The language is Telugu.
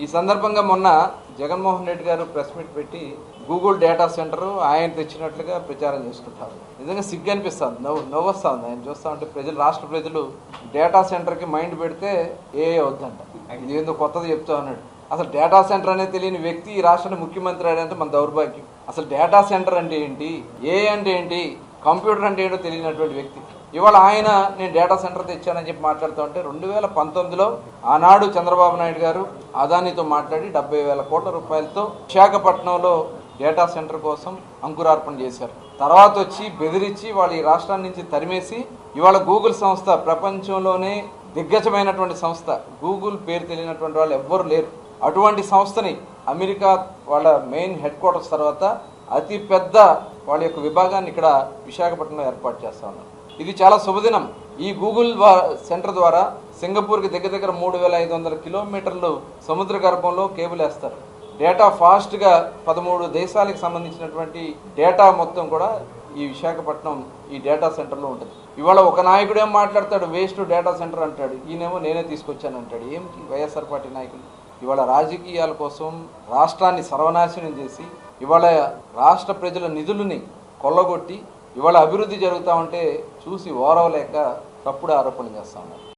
ఈ సందర్భంగా మొన్న జగన్మోహన్ రెడ్డి గారు ప్రెస్ మీట్ పెట్టి గూగుల్ డేటా సెంటర్ ఆయన తెచ్చినట్లుగా ప్రచారం చేసుకుంటారు. నిజంగా సిగ్గు అనిపిస్తుంది, నవ్వొస్తా ఉంది ఆయన చూస్తా ఉంటే. రాష్ట్ర ప్రజలు డేటా సెంటర్కి మైండ్ పెడితే వద్దంట, ఇది ఏందో కొత్తది చెప్తా ఉన్నాడు. అసలు డేటా సెంటర్ అనేది తెలియని వ్యక్తి ఈ రాష్ట్రానికి ముఖ్యమంత్రి అయ్యాడంటే మన దౌర్భాగ్యం. అసలు డేటా సెంటర్ అంటే ఏంటి, అంటే ఏంటి, కంప్యూటర్ అంటే ఏంటో తెలియనటువంటి వ్యక్తి ఇవాళ ఆయన నేను డేటా సెంటర్ తెచ్చానని చెప్పి మాట్లాడుతూ ఉంటే 2019లో ఆనాడు చంద్రబాబు నాయుడు గారు అదానితో మాట్లాడి 70,000 కోట్ల రూపాయలతో విశాఖపట్నంలో డేటా సెంటర్ కోసం అంకురార్పణ చేశారు. తర్వాత వచ్చి బెదిరించి వాళ్ళు ఈ రాష్ట్రాన్ని నుంచి తరిమేసి ఇవాళ గూగుల్ సంస్థ ప్రపంచంలోనే దిగ్గజమైనటువంటి సంస్థ, గూగుల్ పేరు తెలియనటువంటి వాళ్ళు ఎవ్వరు లేరు. అటువంటి సంస్థని అమెరికా వాళ్ళ మెయిన్ హెడ్ క్వార్టర్స్ తర్వాత అతి పెద్ద వాళ్ళ యొక్క విభాగాన్ని ఇక్కడ విశాఖపట్నంలో ఏర్పాటు చేస్తా ఉన్నారు. ఇది చాలా శుభదినం. ఈ గూగుల్ సెంటర్ ద్వారా సింగపూర్కి దగ్గర 3,500 కిలోమీటర్లు సముద్ర గర్భంలో కేబుల్ వేస్తారు. డేటా ఫాస్ట్గా 13 దేశాలకు సంబంధించినటువంటి డేటా మొత్తం కూడా ఈ విశాఖపట్నం ఈ డేటా సెంటర్లో ఉంటుంది. ఇవాళ ఒక నాయకుడు ఏం మాట్లాడతాడు, వేస్ట్ డేటా సెంటర్ అంటాడు, ఈయనేమో నేనే తీసుకొచ్చాను అంటాడు. ఏమిటి వైఎస్ఆర్ పార్టీ నాయకులు ఇవాళ రాజకీయాల కోసం రాష్ట్రాన్ని సర్వనాశనం చేసి ఇవాళ రాష్ట్ర ప్రజల నిధులని కొల్లగొట్టి ఇవాళ అభివృద్ధి జరుగుతూ ఉంటే చూసి ఓరవలేక తప్పుడు ఆరోపణలు చేస్తూ ఉన్నారు.